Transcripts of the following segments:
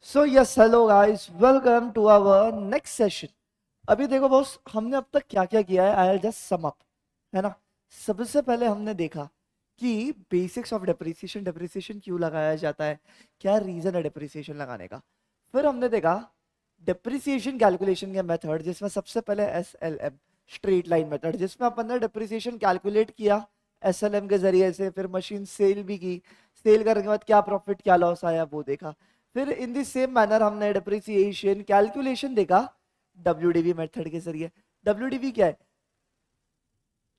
So yes hello guys, welcome to our next session. अभी देखो boss, हमने अब तक क्या क्या किया है। आई जस्ट सम अप, है ना। सबसे पहले हमने देखा कि बेसिक्स ऑफ डेप्रिसिएशन, डेप्रिसिएशन क्यों लगाया जाता है, क्या रीजन है डेप्रिसिएशन लगाने का। फिर हमने देखा डेप्रिसिएशन कैलकुलेशन के मेथड, जिसमें सबसे पहले एसएलएम, स्ट्रेट लाइन मेथड, जिसमें अपन ने डेप्रिसिएशन कैलकुलेट किया एसएलएम के जरिए से। फिर मशीन सेल भी की, सेल करने के बाद क्या प्रॉफिट क्या लॉस आया वो देखा। फिर इन दी सेम मैनर हमने डिप्रिसिएशन कैलकुलेशन देखा डब्ल्यूडीवी मेथड के जरिए। डब्ल्यूडीवी क्या है?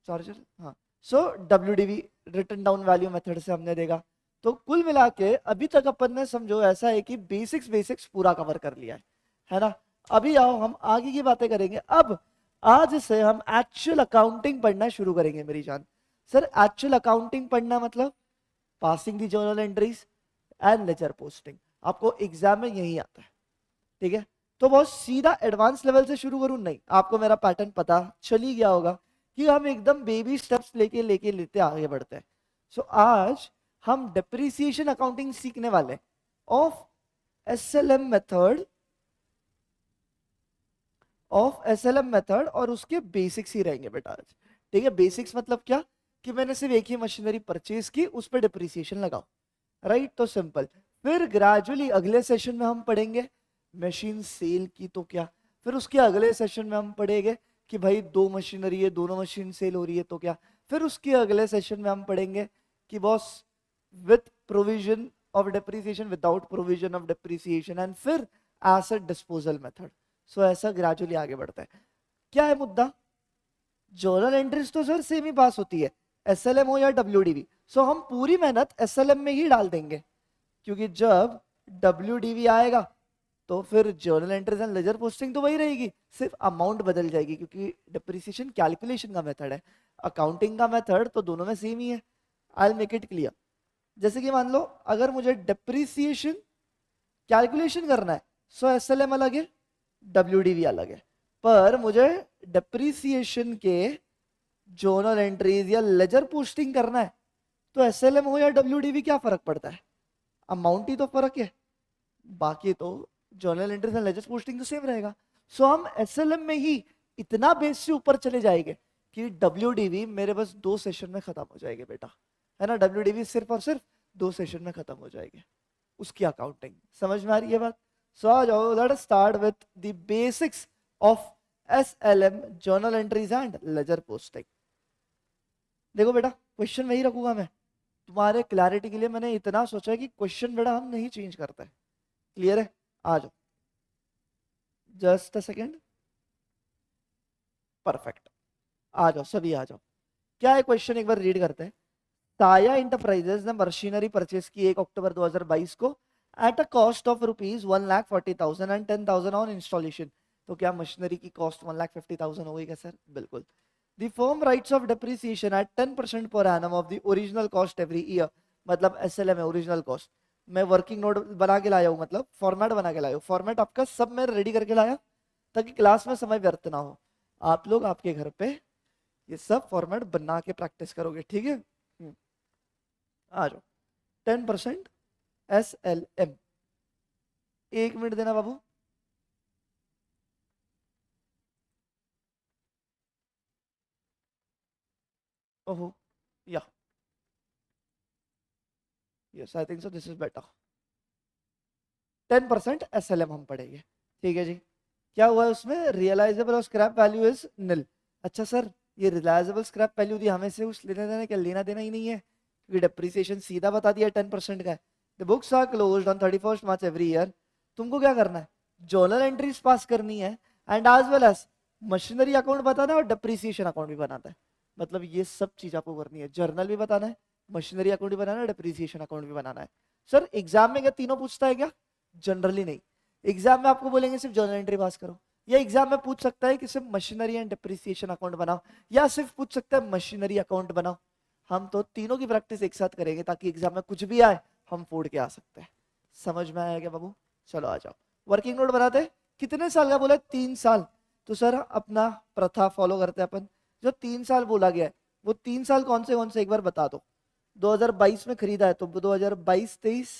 चार्जर, हाँ। So WDV return down value method से हमने देखा। तो कुल मिला के अभी तक अपन ने समझो ऐसा है कि बेसिक्स बेसिक्स पूरा कवर कर लिया है ना। अभी आओ हम आगे की बातें करेंगे। अब आज से हम एक्चुअल अकाउंटिंग पढ़ना शुरू करेंगे मेरी जान। सर एक्चुअल अकाउंटिंग पढ़ना मतलब passing the journal entries and ledger posting, आपको एग्जाम में यही आता है। ठीक है, तो बहुत सीधा एडवांस लेवल से शुरू करूं? नहीं, आपको मेरा पैटर्न पता चल ही गया होगा कि हम एकदम बेबी स्टेप्स लेके लेके लेते आगे बढ़ते हैं। सो आज हम डेप्रिसिएशन अकाउंटिंग सीखने वाले ऑफ एसएलएम मेथड, और उसके बेसिक्स ही रहेंगे बेटा आज। ठीक है, बेसिक्स मतलब क्या कि मैंने सिर्फ एक ही मशीनरी परचेज की, उस पर डिप्रिसिएशन लगाओ, राइट। तो सिंपल। फिर ग्रेजुअली अगले सेशन में हम पढ़ेंगे मशीन सेल की तो क्या। फिर उसके अगले सेशन में हम पढ़ेंगे कि भाई दो मशीनरी है, दोनों मशीन सेल हो रही है तो क्या। फिर उसके अगले सेशन में हम पढ़ेंगे कि boss with provision of depreciation, without provision of depreciation, and फिर एसेट डिस्पोजल मेथड। सो ऐसा ग्रेजुअली आगे बढ़ता है। क्या है मुद्दा? जर्नल एंट्रीज तो सर सेम ही पास होती है, एसएलएम हो या डब्ल्यूडीवी। सो हम पूरी मेहनत एसएलएम में ही डाल देंगे, क्योंकि जब डब्ल्यूडीवी आएगा तो फिर journal entries and ledger posting तो वही रहेगी, सिर्फ अमाउंट बदल जाएगी, क्योंकि डिप्रिसिएशन कैलकुलेशन का मेथड है, अकाउंटिंग का मेथड तो दोनों में सेम ही है। I make it clear. जैसे कि मान लो अगर मुझे डिप्रिसिएशन कैलकुलेशन करना है, सो एसएलएम अलग है, डब्ल्यूडीवी अलग है। पर मुझे डिप्रिसिएशन के जर्नल एंट्रीज या लेजर पोस्टिंग करना है, तो एसएलएम हो या डब्ल्यूडीवी क्या फर्क पड़ता है? अमाउंट ही तो फर्क है, बाकी तो journal entries and ledger posting तो सेम रहेगा। सो हम एसएलएम में ही इतना बेस से ऊपर चले जाएंगे कि डब्ल्यूडीवी मेरे बस 2 सेशन में खत्म हो जाएगी बेटा, है ना। डब्ल्यूडीवी सिर्फ और सिर्फ 2 सेशन में खत्म हो जाएगी, उसकी अकाउंटिंग समझ में आ रही है बात। सो आ जाओ, let us start with the basics of SLM, journal entries and ledger posting. देखो बेटा, क्वेश्चन वही रखूंगा मैं, तुम्हारे क्लैरिटी के लिए मैंने इतना सोचा है कि क्वेश्चन बेटा हम नहीं चेंज करते। क्लियर है? आ जाओ, जस्ट अ सेकेंड। परफेक्ट, आ जाओ सभी आ जाओ। क्या है क्वेश्चन, एक बार रीड करते हैं। साया इंटरप्राइजेज ने मशीनरी परचेज की 1 अक्टूबर 2022 को at a cost of ₹1,40,000 and 10,000 on installation. तो क्या मशीनरी की कॉस्ट 1,50,000 हो गई क्या सर? बिल्कुल। The firm writes off depreciation at 10% per annum of the original cost every year. मतलब एसएलएम है, ओरिजिनल कॉस्ट। मैं वर्किंग नोट बना के लाया हूँ, मतलब फॉर्मेट बना के लाया हूँ। फॉर्मेट आपका सब मैं रेडी करके लाया ताकि क्लास में समय व्यर्थ ना हो। आप लोग आपके घर पे ये सब फॉर्मेट बना के प्रैक्टिस करोगे, ठीक है। आ जाओ, 10% SLM। 1 मिनट देना बाबू। ओहो, या yes, I think so this is better. 10% SLM हम पढ़ेंगे, ठीक है जी। क्या हुआ है उसमें? रियलाइजेबल और स्क्रैप वैल्यू इज निल। अच्छा सर, ये रियलाइजेबल स्क्रैप वैल्यू दी, हमें से उस लेना देना क्या, लेना देना ही नहीं है, क्योंकि डिप्रिसिएशन सीधा बता दिया 10% का है। The books are closed on 31st March every year. तुमको क्या करना है? जर्नल एंट्रीज पास करनी है, and as well as machinery account बताना है और डिप्रिसिएशन अकाउंट भी बनाना है। मतलब ये सब चीज आपको करनी है, जर्नल भी बताना है, मशीनरी अकाउंट भी बनाना है, डिप्रिसिएशन अकाउंट भी बनाना है। सर एग्जाम में क्या तीनों पूछता है क्या? जनरली नहीं। एग्जाम में आपको बोलेंगे सिर्फ जर्नल एंट्री पास करो, या एग्जाम में पूछ सकता है कि सिर्फ मशीनरी एंड डिप्रिसिएशन अकाउंट बनाओ, या सिर्फ पूछ सकता है मशीनरी अकाउंट बनाओ। हम तो तीनों की प्रैक्टिस एक साथ करेंगे ताकि एग्जाम में कुछ भी आए हम फोड़ के आ सकते हैं। समझ में आया क्या बाबू? चलो आ जाओ, वर्किंग नोट बनाते हैं। कितने साल का बोला? 3 साल। तो सर अपना प्रथा फॉलो करते हैं अपन, जो 3 साल बोला गया है वो 3 साल कौन से एक बार बता दो। 2022 में खरीदा है तो 2022-23,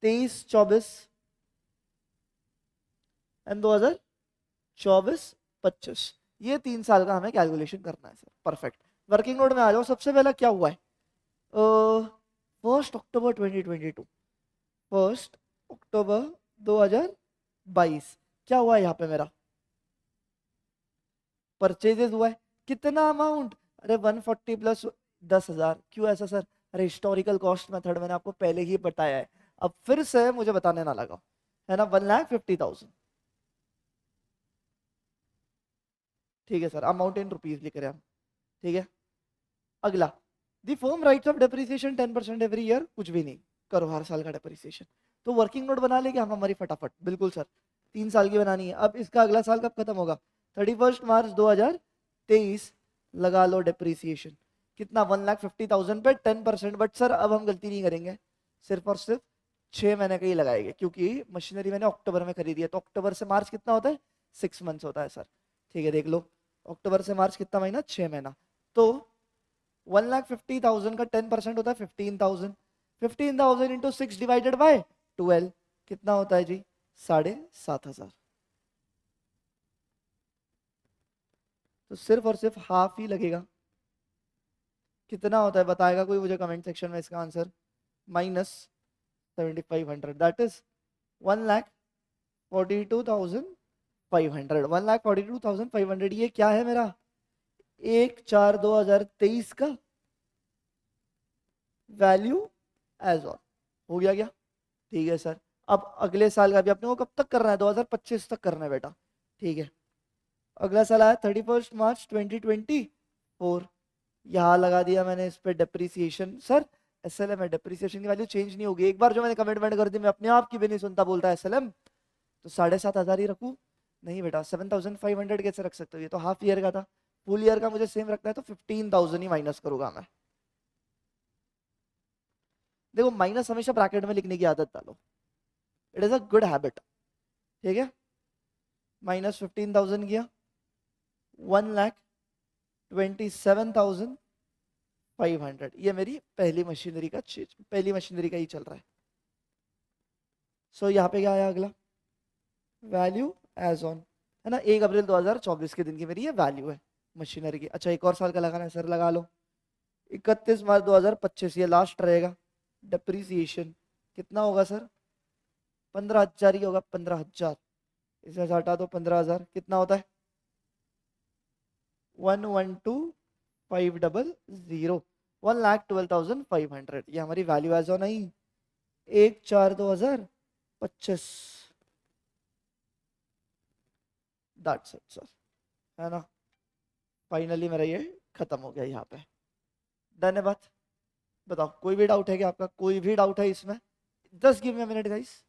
23-24 एंड 2024-25, ये 3 साल का हमें कैलकुलेशन करना है सर। परफेक्ट। वर्किंग नोट में आ जाओ। सबसे पहला क्या हुआ है? 1 अक्टूबर 2022, 1 अक्टूबर 2022 क्या हुआ है यहाँ पे? मेरा परचेजेस हुआ है। कितना अमाउंट? अरे 140 प्लस 10,000। क्यों ऐसा सर? अरे हिस्टोरिकल कॉस्ट मेथड मैंने आपको पहले ही बताया है, अब फिर से मुझे बताने ना लगा, है ना? 1,50,000। ठीक है सर, अमाउंट इन रुपीज लिख रहे हैं हम। ठीक है। अगला, दी firm writes of depreciation 10% every year. कुछ भी नहीं करो, हर साल का डेप्रिसिएशन। तो वर्किंग नोट बना लेंगे हम हमारी फटाफट। बिल्कुल सर, 3 साल की बनानी है। अब इसका अगला साल कब खत्म होगा? 31 मार्च 2023 लगा लो डेप्रिसिएशन। कितना? 1,50,000 पे 10%। बट सर अब हम गलती नहीं करेंगे, सिर्फ और सिर्फ 6 महीने का ही लगाएंगे, क्योंकि मशीनरी मैंने अक्टूबर में खरीदी है। तो अक्टूबर से मार्च कितना होता है? 6 मंथ्स होता है सर। ठीक है, देख लो, अक्टूबर से मार्च कितना महीना? 6 महीना। तो 1,50,000 का 10% होता है 15,000। 15,000 इंटू 6 डिवाइडेड बाय 12 कितना होता है जी? 7,500। तो सिर्फ और सिर्फ हाफ ही लगेगा। कितना होता है बताएगा कोई मुझे कमेंट सेक्शन में इसका आंसर? -7,500, that is 1,42,500। 1,42,500 ये क्या है मेरा? 1/4/2023 का वैल्यू एज ऑन। हो गया क्या? ठीक है सर। अब अगले साल का भी अपने को कब तक करना है? 2025 तक करना है बेटा। ठीक है। अगला साल आया 31 मार्च 2024। यहाँ लगा दिया मैंने इस पे डेप्रिसिएशन। सर एसएलएम है, डेप्रिसिएशन की वैल्यू चेंज नहीं होगी। एक बार जो मैंने कमिटमेंट कर दी, मैं अपने आप की भी नहीं सुनता, बोलता है एसएलएम तो 7,500 ही रखूं। नहीं बेटा, 7,500 कैसे रख सकते हो? ये तो हाफ ईयर का था, फुल ईयर का मुझे सेम रखना है, तो 15,000 ही माइनस करूंगा मैं। देखो, माइनस हमेशा ब्रैकेट में लिखने की आदत डालो, it is a good habit. ठीक है, -15,000 किया, 1,27,500। ये मेरी पहली मशीनरी का चीज, पहली मशीनरी का ही चल रहा है। सो यहाँ पे क्या आया अगला? वैल्यू एज ऑन, है ना? 1 अप्रैल 2024 के दिन की मेरी ये वैल्यू है मशीनरी की। अच्छा, एक और साल का लगाना है सर, लगा लो। 31 मार्च 2025 ये लास्ट रहेगा। डिप्रिसिएशन कितना होगा सर? 15,000 ही होगा, 15,000। इसे हटा दो, 15,000 कितना होता है? 1,12,500। 1,12,500 ये हमारी value as on I 1/4/2025। That's it sir, है ना? फाइनली मेरा ये खत्म हो गया यहाँ पे। धन्यवाद। बताओ, कोई भी डाउट है क्या आपका? कोई भी डाउट है इसमें? Just give me a minute guys.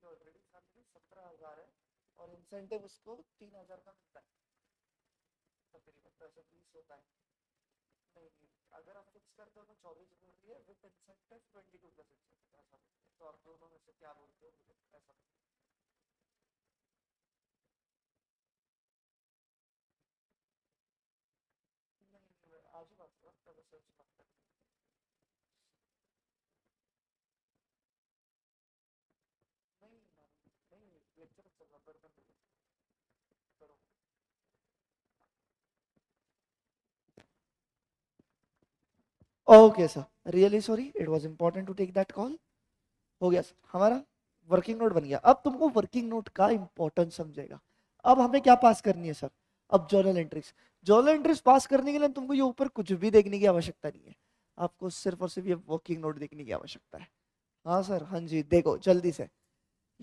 Already salary 17,000 है और इंसेंटिव उसको 3,000 का मिलता है तकरीबन, तो ऐसे 20 होता है। नहीं नहीं, अगर आप फिक्स करते हो तो 24 बोल रही है, विद इंसेंटिव 22 प्लस इंसेंटिव, ऐसा बोलते हैं। तो आप दोनों में से क्या बोलते हो मुझे ऐसा? नहीं, आज ही बात करो, कल से बात करते हैं। नहीं नहीं, लेक्चर चल रहा, बर्तन करो। Okay sir, really sorry, it was important to take that call. हो गया सर, हमारा वर्किंग नोट बन गया। अब तुमको वर्किंग नोट का इंपॉर्टेंस समझेगा। अब हमें क्या पास करनी है सर? अब जर्नल एंट्रीज। जर्नल एंट्रीज पास करने के लिए तुमको ये ऊपर कुछ भी देखने की आवश्यकता नहीं है, आपको सिर्फ और सिर्फ ये वर्किंग नोट देखने की आवश्यकता है। हाँ सर, हाँ जी, देखो जल्दी से।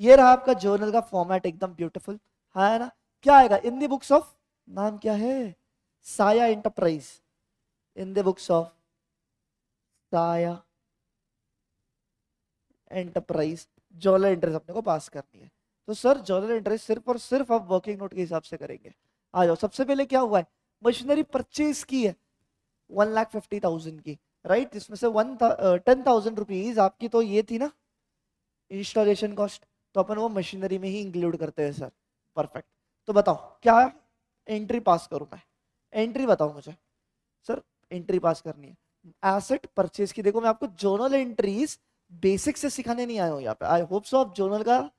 ये रहा आपका जर्नल का फॉर्मेट, एकदम ब्यूटीफुल, है ना? क्या आएगा? इन द बुक्स ऑफ, नाम क्या है? साया enterprise. In the books of साया एंटरप्राइज जर्नल एंट्रीज अपने को पास करनी है। तो सर जर्नल एंट्रीज सिर्फ और सिर्फ आप वर्किंग नोट के हिसाब से करेंगे। आ जाओ, सबसे पहले क्या हुआ है? मशीनरी परचेज की है 1,50,000 की, राइट? इसमें से 10,000 रुपीज आपकी तो ये थी ना इंस्टॉलेशन कॉस्ट, तो अपन वो मशीनरी में ही इंक्लूड करते हैं सर। परफेक्ट। तो बताओ क्या एंट्री पास करूं मैं? एंट्री बताओ मुझे सर, एंट्री पास करनी है एसेट परचेज की। देखो मैं आपको जर्नल एंट्रीज बेसिक से सिखाने नहीं आया हूं यहाँ पे, आई होप सो आप जर्नल का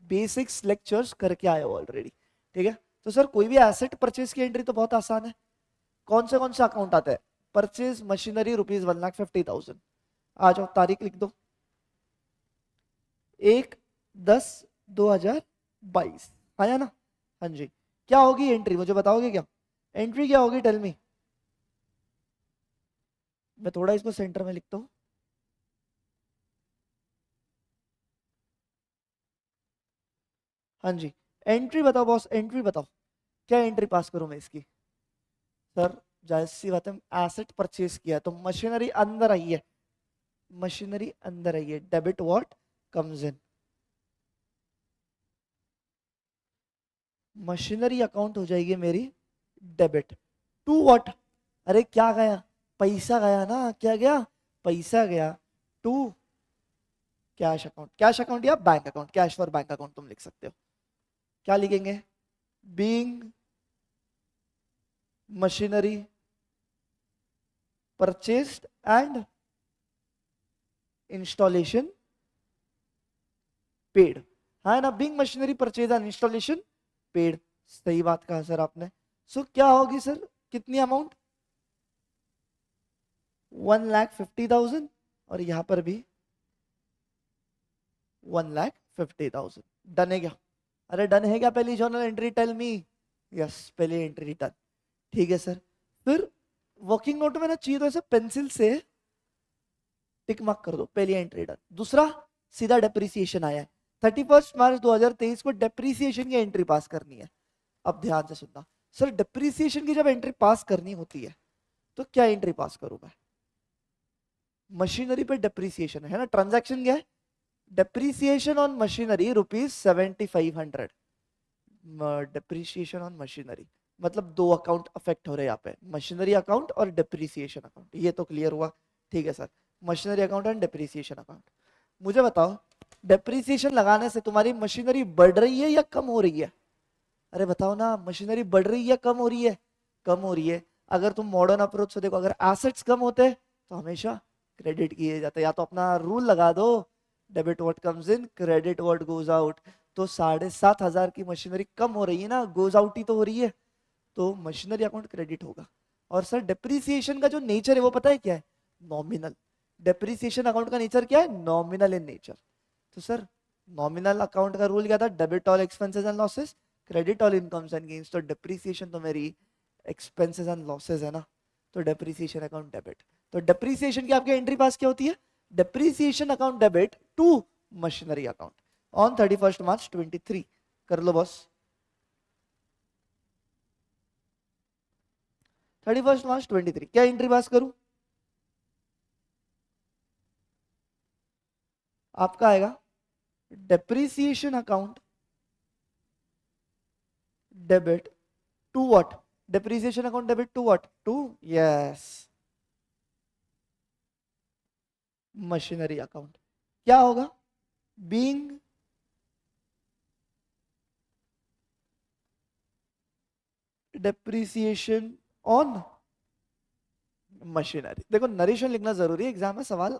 बेसिक्स लेक्चर्स करके आए हो ऑलरेडी, ठीक है। तो सर कोई भी एसेट परचेज की एंट्री तो बहुत आसान है। कौन से अकाउंट आता है? Purchase machinery ₹1,50,000। आ जाओ, तारीख लिख दो, 1/10/2022, आया ना? हाँ जी। क्या होगी एंट्री, मुझे बताओगे क्या? एंट्री क्या होगी, टेल मी। मैं थोड़ा इसको सेंटर में लिखता हूँ। हाँ जी, एंट्री बताओ बॉस, एंट्री बताओ, क्या एंट्री पास करूं मैं इसकी? सर जाहिर सी बात है, एसेट परचेज किया है तो मशीनरी अंदर आई है, मशीनरी अंदर आई है, debit what comes in, machinery account हो जाएगी मेरी डेबिट टू व्हाट? अरे क्या गया? पैसा गया ना, क्या गया? पैसा गया to cash account. Cash account या bank account, cash for bank account तुम लिख सकते हो। क्या लिखेंगे? Being machinery purchased and installation paid. हाँ ना, being machinery purchase and installation paid, सही बात कहा सर आपने। सो क्या होगी सर, कितनी अमाउंट? 1,50,000, और यहां पर भी 1,50,000। डन है क्या? अरे डन है क्या? पहली journal entry tell me. Yes, पहली एंट्री डन, ठीक है सर। फिर वर्किंग नोट में ना चाहिए तो ऐसे पेंसिल से टिक मार्क कर दो, पहली एंट्री डन। दूसरा, सीधा डेप्रिसिएशन आया है, 31 मार्च 2023 को डेप्रिसिएशन की एंट्री पास करनी है। अब ध्यान से सुनना सर, डेप्रिसिएशन की जब एंट्री पास करनी होती है तो क्या एंट्री पास करूं मैं? मशीनरी पे डेप्रिसिएशन है ना, ट्रांजैक्शन क्या है? Depreciation on machinery ₹7,500। Depreciation on machinery मतलब दो अकाउंट अफेक्ट हो रहे हैं यहाँ पे, मशीनरी अकाउंट और डेप्रिसिएशन अकाउंट, ये तो क्लियर हुआ, ठीक है sir. Machinery account and depreciation account. मुझे बताओ, डेप्रिसिएशन लगाने से तुम्हारी मशीनरी बढ़ रही है या कम हो रही है? अरे बताओ ना, मशीनरी बढ़ रही है या कम हो रही है? कम हो रही है। अगर तुम मॉडर्न अप्रोच से देखो, अगर एसेट्स कम होते तो हमेशा क्रेडिट किए जाते, या तो अपना रूल लगा दो, debit what comes in, credit what goes out. तो 7,500 की मशीनरी कम हो रही है ना, गोज आउट ही तो हो रही है, तो मशीनरी अकाउंट क्रेडिट होगा। और सर डेप्रिसिएशन का जो नेचर है वो पता है क्या है? नॉमिनल। डेप्रिसिएशन अकाउंट का नेचर क्या है? Nominal in nature. तो सर नॉमिनल अकाउंट का रूल क्या था? Debit all expenses and losses, credit all incomes and gains. तो डेप्रिसिएशन तो मेरी एक्सपेंसेस एंड लॉसेस है ना, तो डेप्रिसिएशन अकाउंट डेबिट। तो डेप्रिसिएशन की आपकी एंट्री पास क्या होती है? Depreciation account debit to machinery account on 31 March 2023। कर लो बॉस, 31 मार्च 2023 क्या एंट्री पास करूं? आपका आएगा depreciation account debit to what? Depreciation account debit to what? To, yes, machinery account. क्या होगा? Being depreciation on machinery. देखो नरेशन लिखना जरूरी है एग्जाम में, सवाल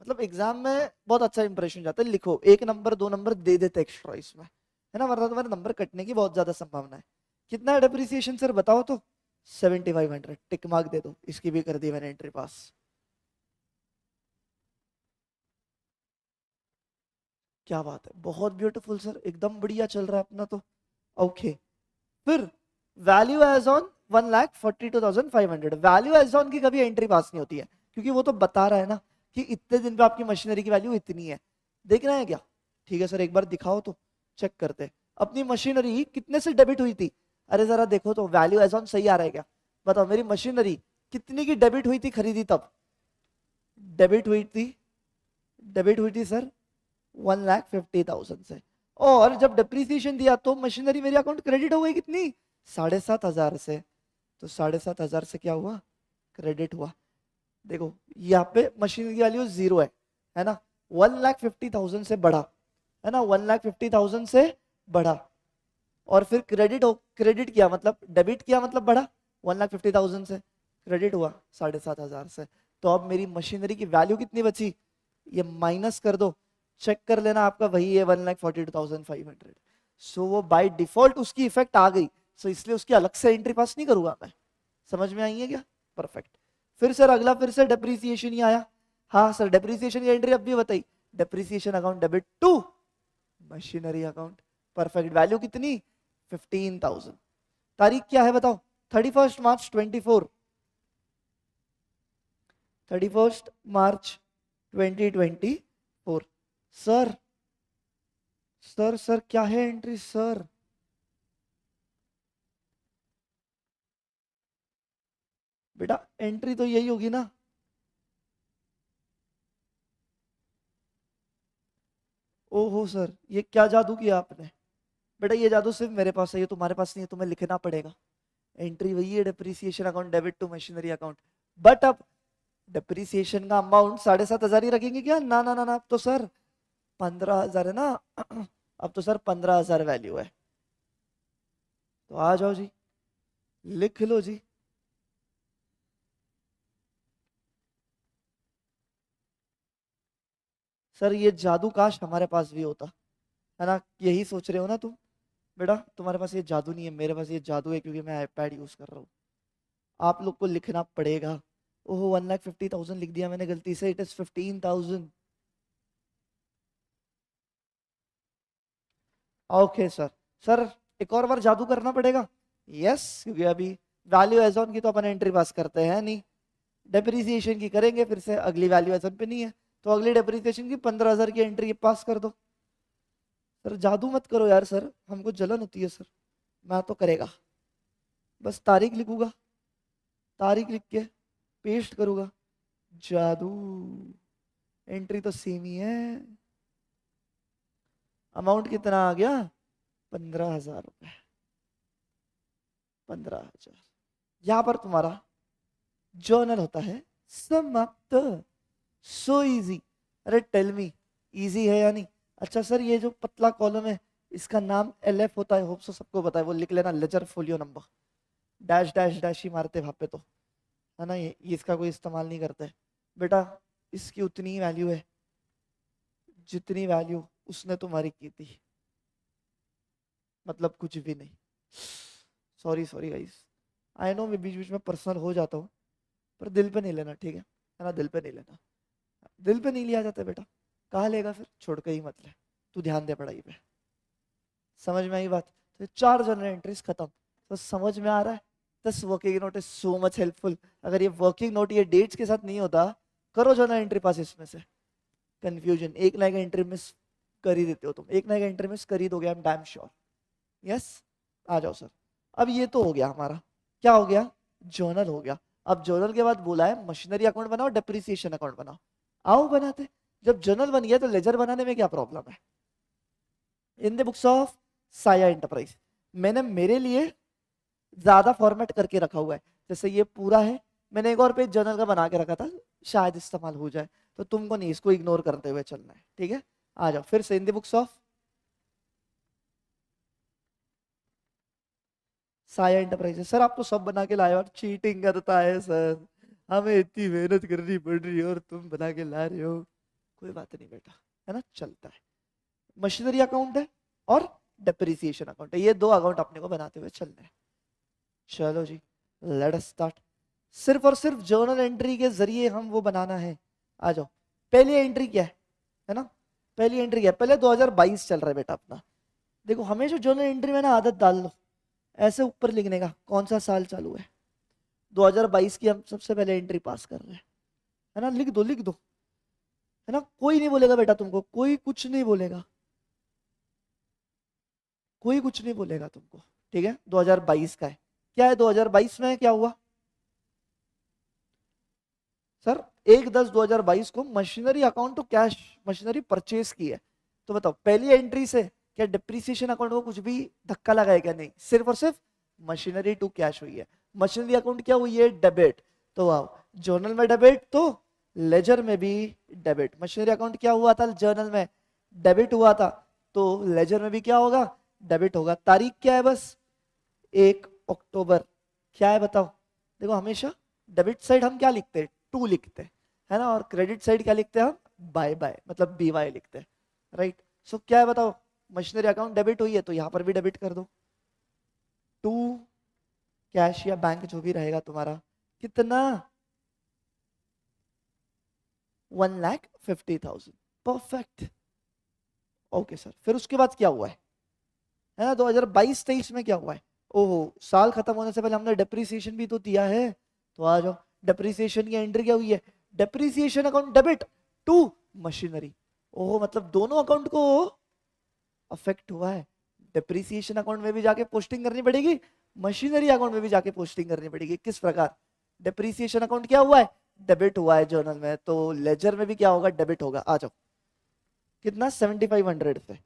मतलब एग्जाम में बहुत अच्छा इंप्रेशन जाता है। लिखो, 1 नंबर 2 नंबर दे देते एक्स्ट्रा इसमें, है ना, वरना तुम्हारे नंबर कटने की बहुत ज्यादा संभावना है। कितना है डेप्रिसिएशन सर बताओ तो? 7,500, टिक मार्क दे दो, इसकी भी कर दी मैंने एंट्री पास। क्या बात है, बहुत ब्यूटीफुल सर, एकदम बढ़िया चल रहा है अपना तो। ओके, फिर value as on 1,42,500, value as on की कभी एंट्री पास नहीं होती है, क्योंकि वो तो बता रहा है ना कि इतने दिन पे आपकी मशीनरी की वैल्यू इतनी है। देख रहे हैं क्या? ठीक है सर, एक बार दिखाओ तो चेक करते हैं। अपनी मशीनरी कितने से डेबिट हुई थी? अरे जरा देखो तो वैल्यू एज ऑन सही आ रहा है क्या? बताओ, मेरी मशीनरी कितनी की डेबिट हुई थी खरीदी तब? डेबिट हुई थी, डेबिट हुई थी सर 1,50,000 से। और जब डिप्रिसिएशन दिया तो मशीनरी मेरी अकाउंट क्रेडिट हो गई कितनी? 7,500 से। तो 7,500 से क्या हुआ? क्रेडिट हुआ। देखो यहाँ पे मशीन की वैल्यू 0 है ना, 1,50,000 से बढ़ा, है ना, 1,50,000 से बढ़ा, और फिर क्रेडिट किया मतलब डेबिट किया मतलब बढ़ा 1,50,000 से, क्रेडिट हुआ 7,500 से। तो अब मेरी मशीनरी की वैल्यू कितनी बची, ये माइनस कर दो, चेक कर लेना आपका वही है 1,42,500। सो वो बाय डिफॉल्ट उसकी इफेक्ट आ गई, सो इसलिए उसकी अलग से एंट्री पास नहीं करूंगा मैं। समझ में आई है क्या? परफेक्ट। फिर सर अगला फिर से डेप्रीसिएशन ही आया। हाँ सर डेप्रीसिएशन की एंट्री अब भी बताई, depreciation account debit to machinery account. Perfect. Value कितनी 15,000। तारीख क्या है बताओ, 31 March 24, 31 March 2024। Sir sir sir क्या है एंट्री सर? बेटा एंट्री तो यही होगी ना। ओहो सर ये क्या जादू किया आपने? बेटा ये जादू सिर्फ मेरे पास है, ये तुम्हारे पास नहीं है, तुम्हें लिखना पड़ेगा। एंट्री वही है, depreciation account debit to machinery account. But अब डेप्रिसिएशन का अमाउंट 7,500 ही रखेंगे क्या? ना ना ना ना, अब तो सर 15,000 है ना। अब तो सर 15,000 वैल्यू है। तो आ जाओ जी, लिख लो जी। सर ये जादू काश हमारे पास भी होता, है ना? यही सोच रहे हो ना तुम? बेटा तुम्हारे पास ये जादू नहीं है, मेरे पास ये जादू है, क्योंकि मैं आईपैड यूज कर रहा हूँ। आप लोग को लिखना पड़ेगा। ओहो 1,50,000 लिख दिया मैंने गलती से, it is 15,000। Okay sir. Sir एक और बार जादू करना पड़ेगा। यस क्योंकि अभी वैल्यू एज ऑन की तो अपन एंट्री पास करते हैं नहीं, डेप्रिसिएशन की करेंगे फिर से, अगली वैल्यू एज ऑन पे नहीं है, तो अगली डेप्रिसिएशन की 15,000 की एंट्री पास कर दो। सर जादू मत करो यार सर, हमको जलन होती है सर। मैं तो करेगा, बस तारीख लिखूंगा, तारीख लिख के पेस्ट करूंगा। जादू। एंट्री तो सेम ही है। अमाउंट कितना आ गया? 15,000 रुपए। 15,000। यहां पर तुम्हारा जर्नल होता है समाप्त। So easy. अरे टेल मी, इजी है या नहीं? अच्छा सर ये जो पतला कॉलम है इसका नाम LF होता है, होप सो सबको पता है, वो लिख लेना, ledger folio number. Dash dash dash ही मारते वहां पे तो, है ना? ये इसका कोई इस्तेमाल नहीं करते बेटा। इसकी उतनी वैल्यू है जितनी वैल्यू उसने तुम्हारी की थी, मतलब कुछ भी नहीं। Sorry sorry guys, I know मैं बीच बीच में पर्सनल हो जाता हूँ, पर दिल पे नहीं लेना, ठीक है ना? दिल पे नहीं लेना, दिल पे नहीं लिया जाता बेटा। कहाँ लेगा फिर, छोड़ के ही मत ले, तू ध्यान दे पढ़ाई पे। समझ में आई बात? तो 4 जर्नल एंट्रीज खत्म। तो समझ में आ रहा है? This working note is so much helpful. अगर ये वर्किंग नोट ये डेट्स के साथ नहीं होता, करो जर्नल एंट्री पास इसमें से। कंफ्यूजन, एक ना एक एंट्री मिस कर ही देते हो तुम, एक ना एक एंट्री मिस कर ही दोगे, I am damn sure. Yes. आ जाओ सर। अब ये तो हो गया हमारा, क्या हो गया? जर्नल हो गया। अब जर्नल के बाद बोला है मशीनरी अकाउंट बनाओ, डेप्रिसिएशन अकाउंट बनाओ। आओ बनाते। जब जर्नल बन गया तो लेजर बनाने में क्या प्रॉब्लम है? इन द बुक्स ऑफ साया एंटरप्राइज मैंने मेरे लिए ज्यादा फॉर्मेट करके रखा हुआ है। जैसे ये पूरा है, मैंने एक और पेज जर्नल का बना के रखा था, शायद इस्तेमाल हो जाए, तो तुमको नहीं, इसको इग्नोर करते हुए चलना है, ठीक है? आ जाओ फिर से इन द बुक्स ऑफ साया एंटरप्राइजेस। सर आप तो सब बना के लाए और चीटिंग करता है सर, हमें इतनी मेहनत करनी पड़ रही है और तुम बना के ला रहे हो। कोई बात नहीं बेटा, है ना, चलता है। मशीनरी अकाउंट है और डेप्रिसिएशन अकाउंट है, ये 2 अकाउंट अपने को बनाते हुए चलना है। चलो जी, लेट अस स्टार्ट। सिर्फ और सिर्फ जर्नल एंट्री के जरिए हम वो बनाना है। आ जाओ। पहली एंट्री क्या है ना? पहली एंट्री क्या है? पहले 2022 चल रहा है बेटा अपना। देखो हमेशा जर्नल एंट्री में ना आदत डाल लो, ऐसे ऊपर लिखने का कौन सा साल चालू है। 2022 की हम सबसे पहले एंट्री पास कर रहे हैं, है ना? लिख दो लिख दो, है ना? कोई नहीं बोलेगा बेटा तुमको, कोई कुछ नहीं बोलेगा, कोई कुछ नहीं बोलेगा तुमको, ठीक है? 2022 का है। क्या है 2022 में क्या हुआ? सर 1/10/2022 को machinery account to cash machinery purchase की है। तो बताओ पहली एंट्री से क्या डिप्रिसिएशन अकाउंट को कुछ भी धक्का लगा है क्या? नहीं, सिर्फ और सिर्फ मशीनरी टू कैश हुई है। मशीनरी अकाउंट क्या हुई है? डेबिट। तो आओ, जर्नल में डेबिट तो लेजर में भी डेबिट। मशीनरी अकाउंट क्या हुआ था जर्नल में? डेबिट हुआ था, तो लेजर में भी क्या होगा? डेबिट होगा। तारीख क्या है बस 1 अक्टूबर। क्या है बताओ। देखो हमेशा डेबिट साइड हम क्या लिखते हैं, टू लिखते हैं, है ना, और क्रेडिट साइड क्या लिखते हैं हम, बाय बाय मतलब बी वाई लिखते हैं, राइट। सो क्या है बताओ, मशीनरी अकाउंट डेबिट हुई है तो यहाँ पर भी डेबिट कर दो, टू कैश या बैंक जो भी रहेगा तुम्हारा, कितना 1,50,000। परफेक्ट। ओके सर, फिर उसके बाद क्या हुआ है ना, 2022-23 में क्या हुआ है। ओहो, साल खत्म होने से पहले हमने डेप्रिसिएशन भी तो दिया है, तो आ जाओ, डेप्रिसिएशन की एंट्री क्या हुई है, depreciation account debit to machinery. ओहो, मतलब दोनों अकाउंट को अफेक्ट हुआ है। डेप्रिसिएशन अकाउंट में भी जाके पोस्टिंग करनी पड़ेगी, मशीनरी अकाउंट में भी जाके पोस्टिंग करनी पड़ेगी। किस प्रकार, डेप्रिसिएशन अकाउंट क्या हुआ है, डेबिट हुआ है जर्नल में, तो लेजर में भी क्या होगा, डेबिट होगा। आ जाओ, कितना 7500 से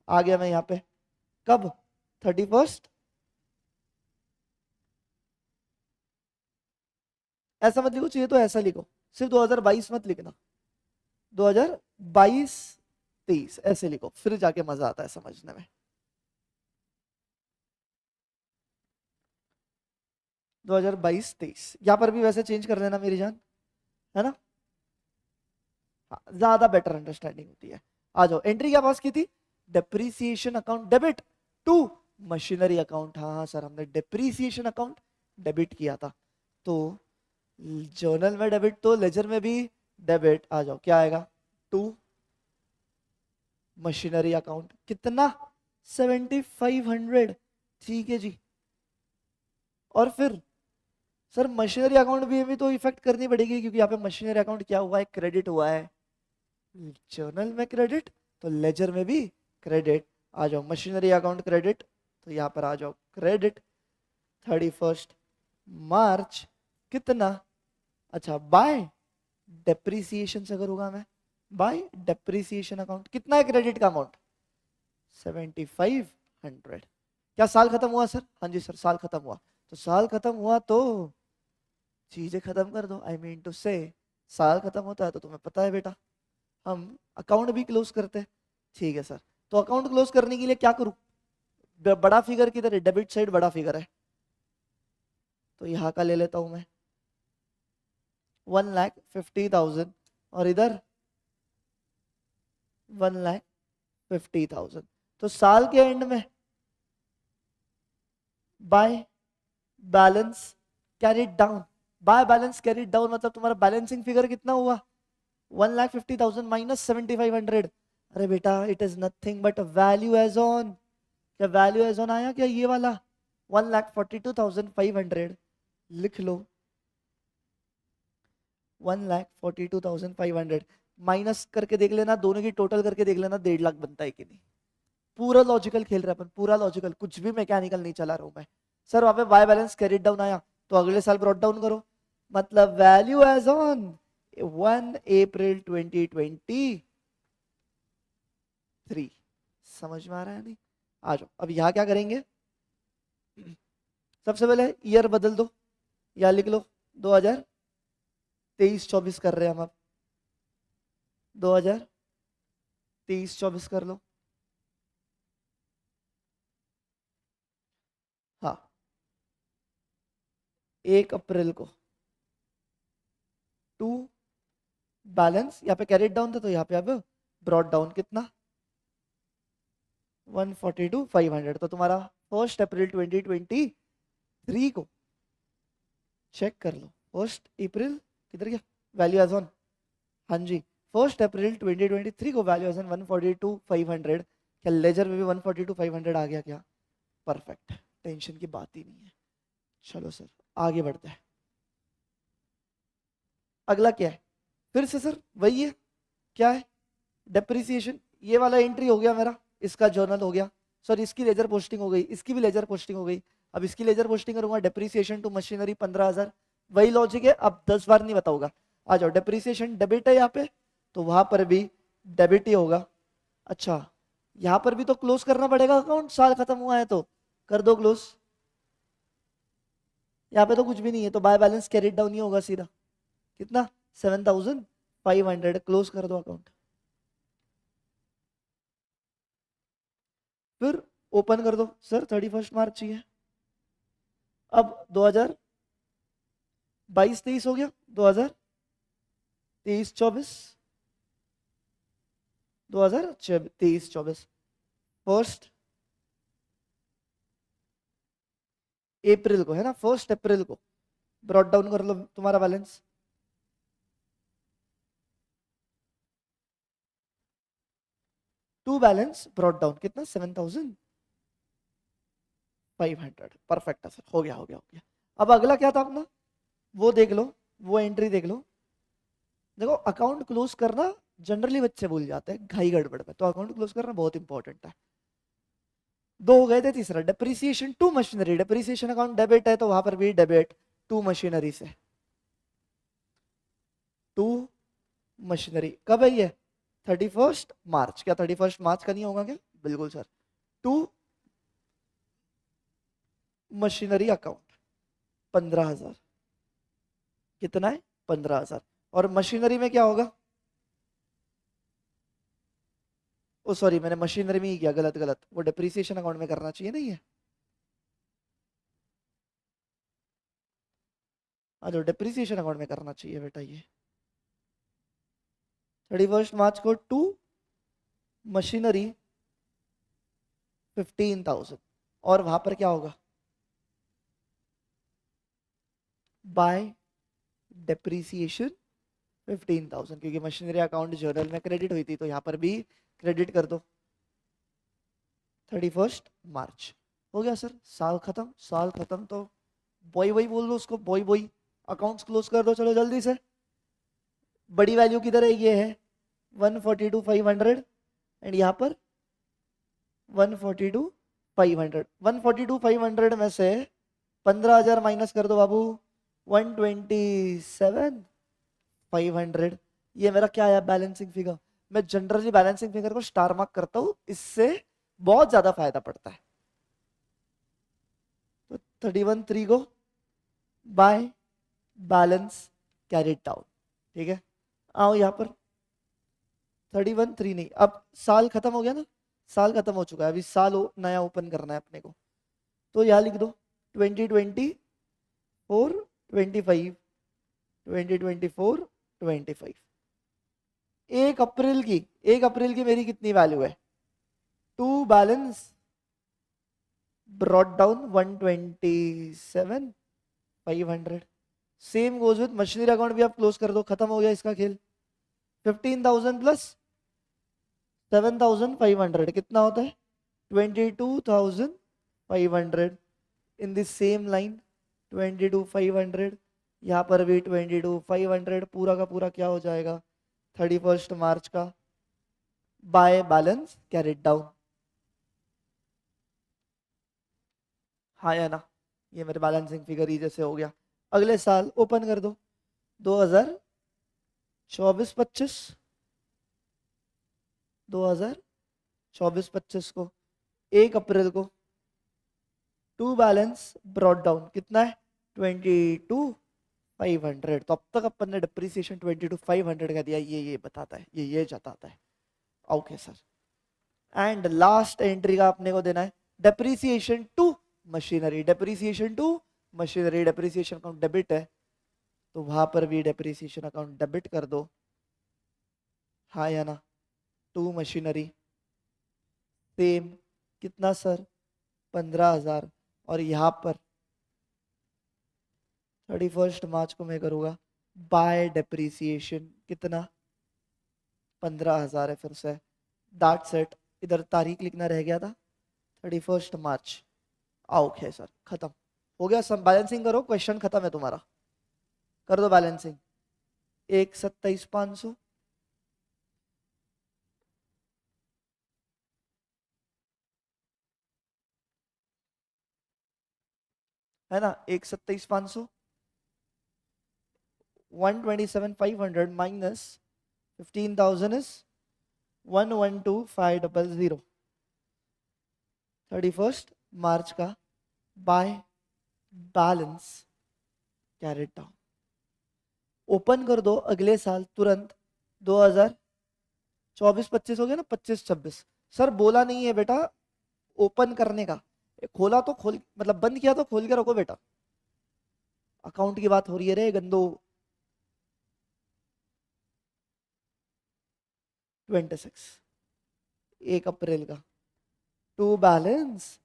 आ गया मैं यहाँ पे, कब 31st। ऐसा मत लिखो, चाहिए तो ऐसा लिखो, सिर्फ 2022 मत लिखना, 2022-23 ऐसे लिखो, फिर जाके मजा आता है समझने में। 2022-23 यहाँ पर भी वैसे चेंज कर लेना मेरी जान, है ना, हाँ, ज्यादा बेटर अंडरस्टैंडिंग होती है। आ जाओ, एंट्री क्या पास की थी, depreciation account debit to machinery account. हाँ हाँ सर, हमने डेप्रीसिएशन अकाउंट डेबिट किया था, तो जर्नल में डेबिट तो लेजर में भी डेबिट। आ जाओ, क्या आएगा, टू मशीनरी अकाउंट, कितना 7500। ठीक है जी, और फिर सर मशीनरी अकाउंट भी तो इफेक्ट करनी पड़ेगी, क्योंकि यहाँ पे मशीनरी अकाउंट क्या हुआ है, क्रेडिट हुआ है, जर्नल में क्रेडिट तो लेजर में भी क्रेडिट। आ जाओ, मशीनरी अकाउंट क्रेडिट, तो यहाँ पर आ जाओ क्रेडिट 31 मार्च, कितना, अच्छा बाय डेप्रीसिएशन से करूंगा मैं, बाय डेप्रीसिएशन अकाउंट, कितना है क्रेडिट का अमाउंट 7500। क्या साल खत्म हुआ सर, हाँ जी सर साल खत्म हुआ, तो साल खत्म हुआ तो चीजें खत्म कर दो, आई मीन टू से साल खत्म होता है तो तुम्हें पता है बेटा, हम अकाउंट भी क्लोज करते हैं। ठीक है सर, तो अकाउंट क्लोज करने के लिए क्या करूं, बड़ा फिगर किधर है, डेबिट साइड बड़ा फिगर है, तो यहाँ का ले लेता हूं मैं 1,50,000, और इधर 1,50,000। तो साल के एंड में by balance carried down, by balance carried down मतलब तुम्हारा बैलेंसिंग फिगर कितना हुआ 1,50,000 माइनस 7,500। अरे बेटा, it is nothing but value as on, क्या वैल्यू एज ऑन आया क्या, ये वाला 1,42,500 लिख लो, 1,42,500 माइनस करके देख लेना, दोनों की टोटल करके देख लेना 1.5 लाख बनता है कि नहीं। पूरा लॉजिकल खेल रहा है अपन, पूरा लॉजिकल, कुछ भी मैकेनिकल नहीं चला रहा हूं मैं। सर वहां पे वाई बैलेंस कैरिड डाउन आया, तो अगले साल ब्रॉट डाउन करो, मतलब वैल्यू एज ऑन 1 अप्रैल 2023। समझ में आ रहा है नहीं, आ जाओ अब यहाँ क्या करेंगे, सबसे पहले ईयर बदल दो, या लिख लो 2023-24 कर रहे हैं हम अब, 2023-24 कर लो। हाँ, 1 अप्रैल को टू बैलेंस, यहाँ पे कैरिड डाउन था तो यहाँ पे अब ब्रॉट डाउन, कितना 142,500। तो तुम्हारा 1 अप्रैल 2023 को चेक कर लो, 1 अप्रैल किधर गया, वैल्यू एज ऑन, हाँ जी 1 अप्रैल 2023 को वैल्यू एज ऑन 142,500। क्या लेजर में भी 142,500 आ गया क्या, परफेक्ट, टेंशन की बात ही नहीं है। चलो सर आगे बढ़ते हैं, अगला क्या है, फिर से सर वही है, क्या है, डेप्रिसिएशन, ये वाला एंट्री हो गया मेरा, इसका जर्नल हो गया, सर इसकी लेजर पोस्टिंग हो गई, इसकी भी लेजर पोस्टिंग हो गई। अब इसकी लेजर पोस्टिंग करूंगा, डेप्रिसिएशन टू मशीनरी 15,000, वही लॉजिक है, अब 10 बार नहीं बताऊंगा। आ जाओ, डेप्रिसिएशन डेबिट है यहाँ पे, तो वहां पर भी डेबिट ही होगा। अच्छा, यहाँ पर भी तो क्लोज करना पड़ेगा अकाउंट, साल खत्म हुआ है तो कर दो क्लोज, यहाँ पे तो कुछ भी नहीं है, तो बाय बैलेंस कैरिड डाउन ही होगा सीधा, कितना 7,500, क्लोज कर दो अकाउंट। फिर ओपन कर दो सर, 31 मार्च चाहिए। अब 2022-23 हो गया, 2023-24, 2023-24, फर्स्ट अप्रैल को है ना, 1 अप्रैल को ब्रॉट डाउन कर लो तुम्हारा balance. To balance brought down कितना, 7,500। परफेक्ट है सर, हो गया हो गया हो गया। अब अगला क्या था अपना, वो देख लो, वो एंट्री देख लो। देखो अकाउंट क्लोज करना जनरली बच्चे भूल जाते हैं घाई गड़बड़ में, तो अकाउंट क्लोज करना बहुत इंपॉर्टेंट है। दो हो गए थे, तीसरा depreciation to machinery. Depreciation account debit है तो वहां पर भी डेबिट टू मशीनरी से। टू मशीनरी कब है ये, 31 मार्च। क्या 31 मार्च का नहीं होगा क्या, बिल्कुल सर। टू मशीनरी अकाउंट 15,000, कितना है 15,000। और मशीनरी में क्या होगा, ओ सॉरी मैंने मशीनरी में ही किया, गलत गलत, वो डेप्रिसिएशन अकाउंट में करना चाहिए नहीं है। जो डेप्रिसिएशन अकाउंट में करना चाहिए बेटा ये। 31 मार्च को टू मशीनरी 15,000, और वहां पर क्या होगा, बाय डेप्रिसिएशन 15,000, क्योंकि मशीनरी अकाउंट जर्नल में क्रेडिट हुई थी तो यहाँ पर भी क्रेडिट कर दो। 31 मार्च हो गया सर, साल खत्म। साल खत्म तो बॉय बॉय बोल दो उसको, बॉय बॉय। अकाउंट्स क्लोज कर दो चलो जल्दी से। बड़ी वैल्यू किधर है, ये है 142,500, एंड यहाँ पर 142,500। 142,500 में से 15,000 माइनस कर दो बाबू, 127,500। ये मेरा क्या आया, बैलेंसिंग फिगर। मैं जनरली बैलेंसिंग फिगर को स्टार मार्क करता हूं, इससे बहुत ज्यादा फायदा पड़ता है। तो 31/3 को बाय बैलेंस कैरिड डाउन, ठीक है। आओ यहाँ पर 31/3 नहीं, अब साल खत्म हो गया ना, साल खत्म हो चुका है, अभी साल नया ओपन करना है अपने को। तो यहाँ लिख दो 2024 25, 2024 25। 1 अप्रैल की, 1 अप्रैल की मेरी कितनी वैल्यू है, to balance brought down 127,500। Same goes with machinery account भी आप क्लोज कर दो, खत्म हो गया इसका खेल। 15,000 प्लस 7,500 कितना होता है, 22,500। इन द सेम लाइन 22,500, यहाँ पर भी 22,500, पूरा का पूरा क्या हो जाएगा 31 मार्च का बाय बैलेंस कैरिड डाउन। हाँ या ना, ये मेरे बैलेंसिंग फिगर ही जैसे हो गया। अगले साल ओपन कर दो 2024-25, 2024-25 को 1 अप्रैल को टू बैलेंस ब्रॉट डाउन कितना है 22,500। तो अब तक अपन ने डिप्रिसिएशन 22,500 का दिया, ये बताता है, ये जताता है। Okay sir, and last entry का अपने को देना है depreciation to machinery. Depreciation to machinery, depreciation account debit है तो वहां पर भी डेप्रिसिएशन अकाउंट डेबिट कर दो, हाँ या ना। टू मशीनरी सेम कितना सर 15,000, और यहाँ पर 31 मार्च को मैं करूँगा बाय डेप्रिसिएशन कितना 15,000 है फिर से। दैट सेट, इधर तारीख लिखना रह गया था 31 मार्च। ओके सर, खत्म हो गया सब। बैलेंसिंग करो, क्वेश्चन खत्म है तुम्हारा, कर दो बैलेंसिंग। 1,27,500 है ना, 1,27,500, 127,500 माइनस 15,000 इज 112,500। 31 मार्च का by balance carried down. Open कर दो अगले साल तुरंत 2024-25 हो गया ना, 25-26। सर बोला नहीं है बेटा, ओपन करने का, खोला तो खोल, मतलब बंद किया तो खोल के रखो बेटा, अकाउंट की बात हो रही है रे गंदो। 26, 1 अप्रैल का, टू बैलेंस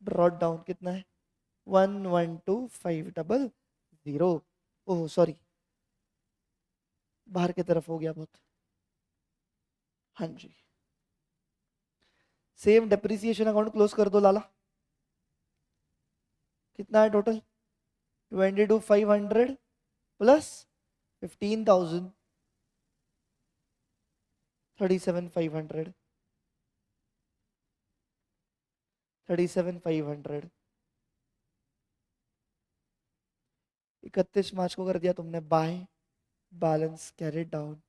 ब्रॉड डाउन कितना है, 112,500। ओह सॉरी, बाहर की तरफ हो गया बहुत। हाँ जी, सेम डेप्रिसिएशन अकाउंट क्लोज कर दो लाला। कितना है टोटल, 22,500 प्लस 15,000, 37,500, 37,500। 31 मार्च को कर दिया तुमने by, balance carry down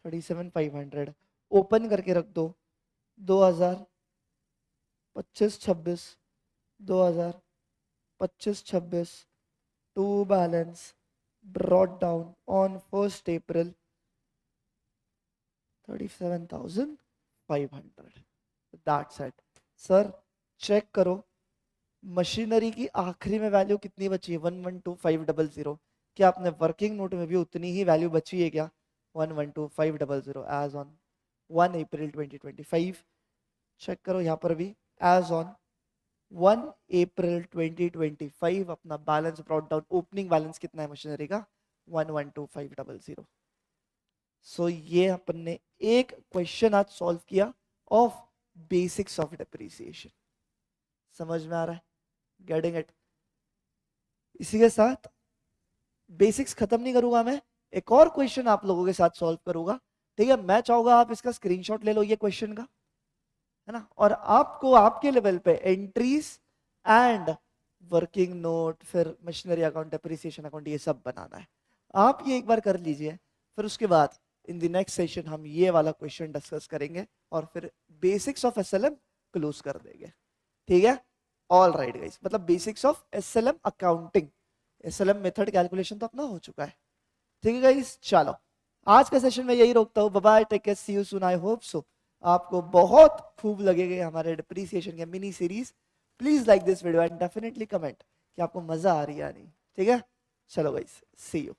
37,500, open करके रख दो 2025-26, 2025-26, to balance brought down on 1st April 37,500। That's it। Sir check करो मशीनरी की आखिरी में वैल्यू कितनी बची है, 112,500। क्या आपने वर्किंग नोट में भी उतनी ही वैल्यू बची है क्या, 112,500 एज ऑन 1 अप्रैल 2025। चेक करो यहाँ पर भी, एज ऑन 1 अप्रैल 2025 अपना balance brought down, opening balance कितना है मशीनरी का, 112,500। सो ये अपन ने एक क्वेश्चन आज सॉल्व किया ऑफ बेसिक्स ऑफ डेप्रिसिएशन। समझ में आ रहा है, गेटिंग इट। इसी के साथ बेसिक्स खत्म नहीं करूंगा मैं, एक और क्वेश्चन आप लोगों के साथ सॉल्व करूंगा, ठीक है। मैं चाहूंगा आप इसका स्क्रीनशॉट ले लो ये क्वेश्चन का, है ना, और आपको आपके लेवल पे एंट्रीज एंड वर्किंग नोट, फिर मशीनरी अकाउंट, डेप्रिसिएशन अकाउंट, ये सब बनाना है। आप ये एक बार कर लीजिए, फिर उसके बाद इन द नेक्स्ट सेशन हम ये वाला क्वेश्चन डिस्कस करेंगे और फिर बेसिक्स ऑफ एसएलएम क्लोज कर देंगे, ठीक है। ऑल राइट गाइस, मतलब basics of SLM accounting, SLM method calculation तो अपना हो चुका है, ठीक है गाइस। चलो आज का सेशन में यही रोकता हूँ, bye bye, take care, see you soon, I hope so आपको बहुत खूब लगेगा हमारे डिप्रिसिएशन के mini series. Please like this video and definitely comment कि आपको मजा आ रही है या नहीं, ठीक है। चलो गाइस, सी यू।